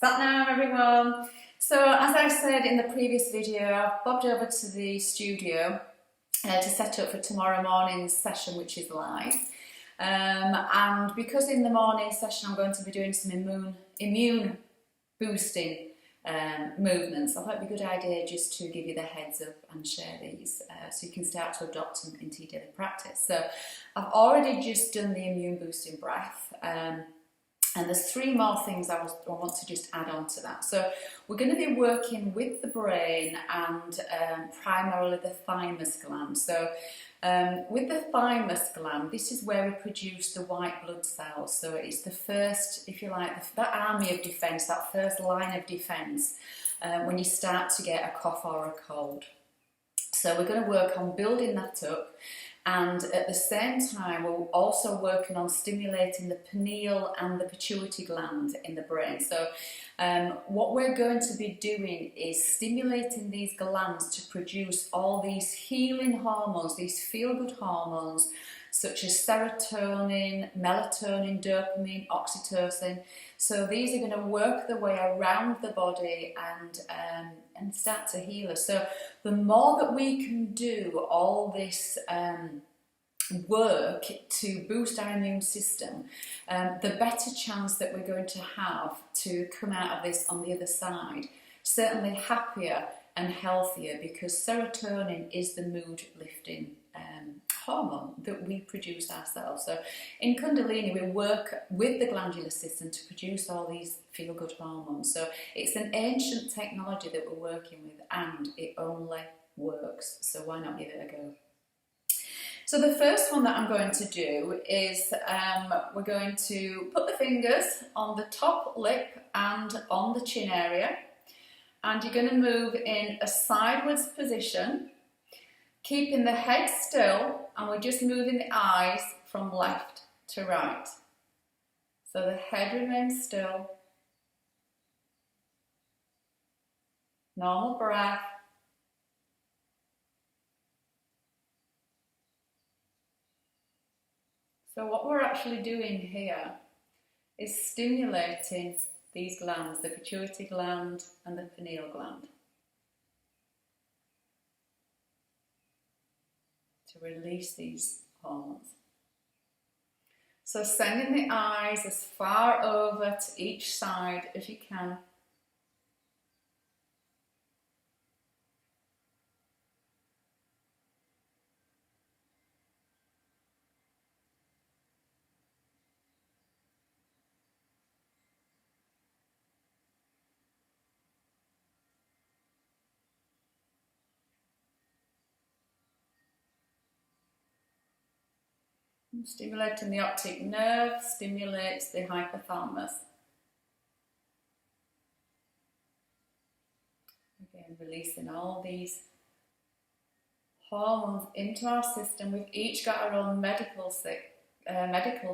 Satnam everyone! So as I said in the previous video, I've bobbed over to the studio to set up for tomorrow morning's session, which is live. And because in the morning session I'm going to be doing some immune boosting movements, I thought it'd be a good idea just to give you the heads up and share these so you can start to adopt them into your daily practice. So I've already just done the immune boosting breath. And there's three more things I want to just add on to that. So we're going to be working with the brain and primarily the thymus gland. So with the thymus gland, this is where we produce the white blood cells. So it's the first, if you like, that army of defence, that first line of defence when you start to get a cough or a cold. So we're going to work on building that up. And at the same time, we're also working on stimulating the pineal and the pituitary gland in the brain. So what we're going to be doing is stimulating these glands to produce all these healing hormones, these feel-good hormones, such as serotonin, melatonin, dopamine, oxytocin. So these are going to work their way around the body and start to heal us. So the more that we can do all this work to boost our immune system, the better chance that we're going to have to come out of this on the other side. Certainly happier and healthier, because serotonin is the mood lifting hormone that we produce ourselves. So in Kundalini we work with the glandular system to produce all these feel-good hormones. So it's an ancient technology that we're working with, and it only works. So why not give it a go? So the first one that I'm going to do is we're going to put the fingers on the top lip and on the chin area, and you're going to move in a sideways position, keeping the head still, and we're just moving the eyes from left to right. So the head remains still. Normal breath. So what we're actually doing here is stimulating these glands, the pituitary gland and the pineal gland, to release these hormones. So sending the eyes as far over to each side as you can. Stimulating the optic nerve stimulates the hypothalamus. Again, releasing all these hormones into our system. We've each got our own medical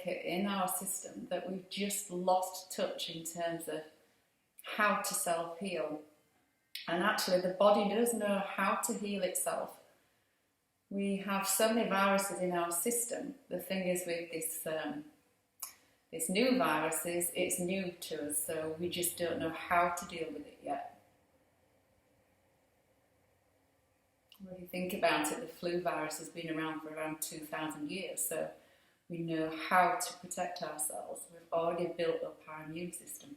kit in our system that we've just lost touch in terms of how to self-heal. And actually the body does know how to heal itself. We have so many viruses in our system. The thing is with this new virus is it's new to us, so we just don't know how to deal with it yet. When you think about it, the flu virus has been around for around 2,000 years, so we know how to protect ourselves. We've already built up our immune system.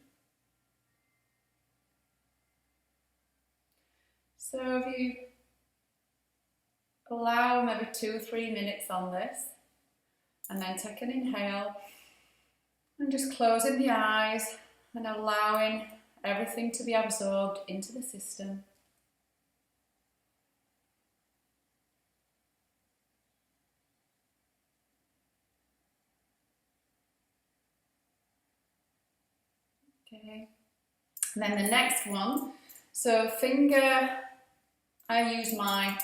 So if you allow maybe 2 or 3 minutes on this, and then take an inhale and just closing the eyes and allowing everything to be absorbed into the system. Okay, and then the next one, so finger, I use my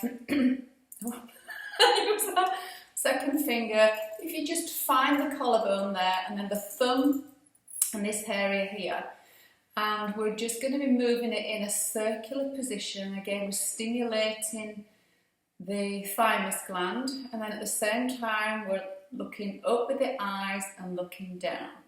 I use that second finger. If you just find the collarbone there, and then the thumb in this area here, and we're just going to be moving it in a circular position. Again, we're stimulating the thymus gland, and then at the same time we're looking up with the eyes and looking down.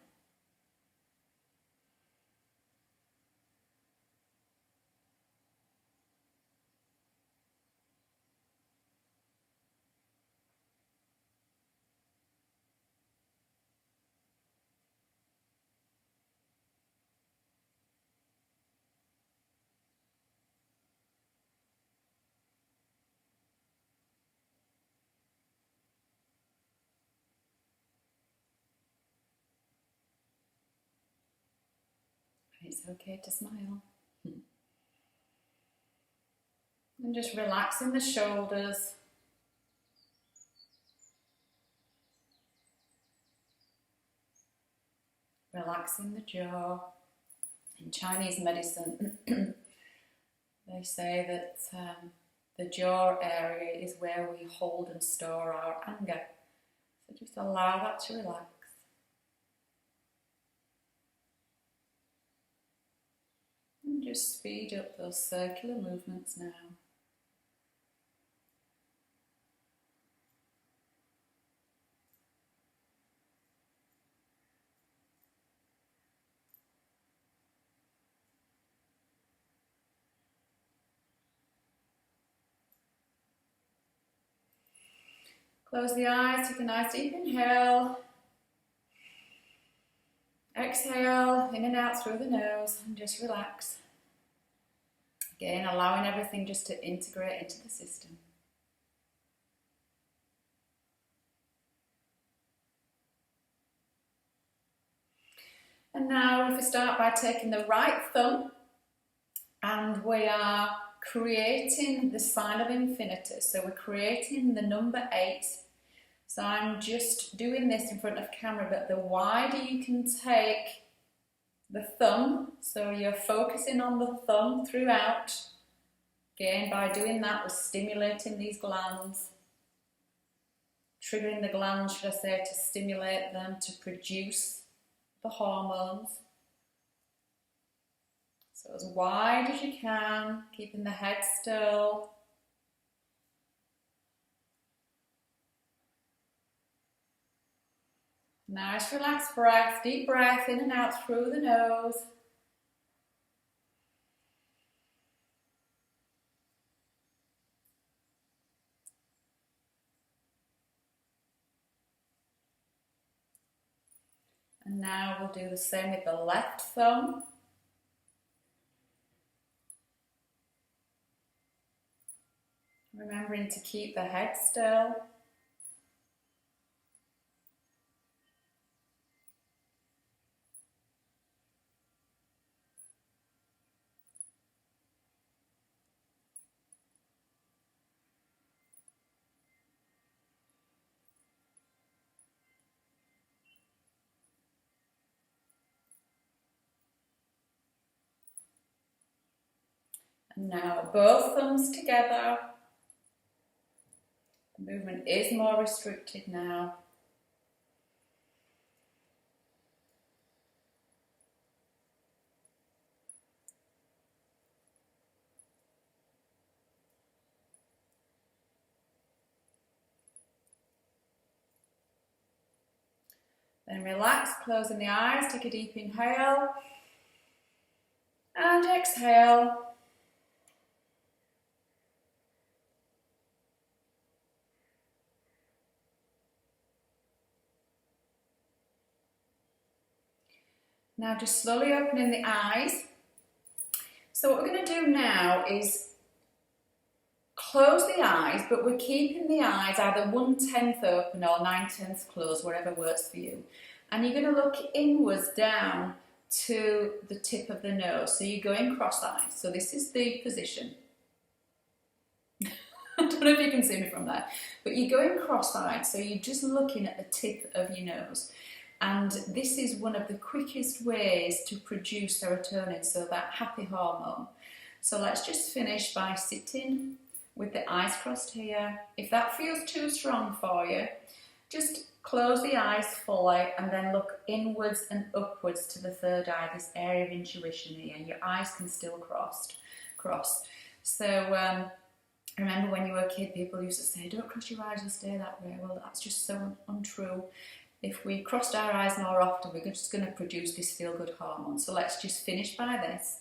It's okay to smile. And just relaxing the shoulders. Relaxing the jaw. In Chinese medicine, they say that the jaw area is where we hold and store our anger. So just allow that to relax. And just speed up those circular movements now. Close the eyes, take a nice deep inhale. Exhale, in and out through the nose, and just relax. Again, allowing everything just to integrate into the system. And now if we start by taking the right thumb, and we are creating the sign of infinity. So we're creating the number 8. So I'm just doing this in front of camera, but the wider you can take the thumb, so you're focusing on the thumb throughout. Again, by doing that, we're stimulating these glands, triggering the glands, should I say, to stimulate them to produce the hormones. So as wide as you can, keeping the head still. Nice relaxed breath, deep breath in and out through the nose. And now we'll do the same with the left thumb. Remembering to keep the head still. And now both thumbs together. The movement is more restricted now. Then relax, closing the eyes, take a deep inhale and exhale. Now just slowly opening the eyes. So what we're going to do now is close the eyes, but we're keeping the eyes either 1/10 open or 9/10 closed, whatever works for you. And you're going to look inwards down to the tip of the nose. So you're going cross-eyed. So this is the position. I don't know if you can see me from there, but you're going cross-eyed. So you're just looking at the tip of your nose. And this is one of the quickest ways to produce serotonin, so that happy hormone. So let's just finish by sitting with the eyes crossed here. If that feels too strong for you, just close the eyes fully and then look inwards and upwards to the third eye, this area of intuition here. Your eyes can still cross. So remember when you were a kid, people used to say, don't cross your eyes, you'll stay that way. Well, that's just so untrue. If we crossed our eyes more often, we're just going to produce this feel-good hormone. So let's just finish by this.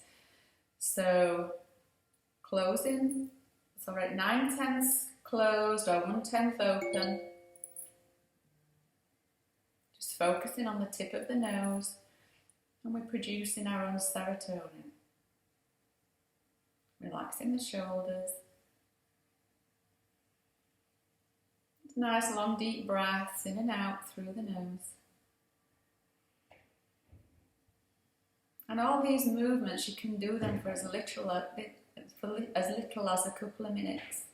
So closing, so we're at 9/10 closed or 1/10 open. Just focusing on the tip of the nose, and we're producing our own serotonin. Relaxing the shoulders. Nice long deep breaths in and out through the nose. And all these movements, you can do them for as little as a couple of minutes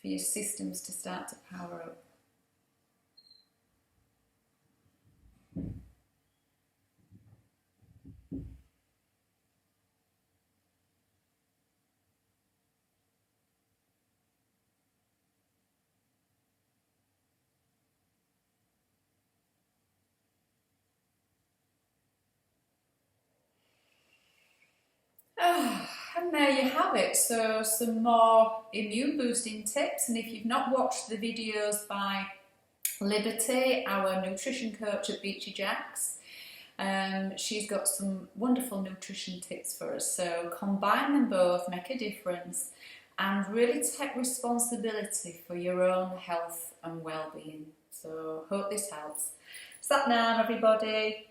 for your systems to start to power up. And there you have it. So some more immune boosting tips, and if you've not watched the videos by Liberty, our nutrition coach at Beachy Jacks, she's got some wonderful nutrition tips for us. So combine them both, make a difference, and really take responsibility for your own health and well-being. So hope this helps. Sat Nam, everybody.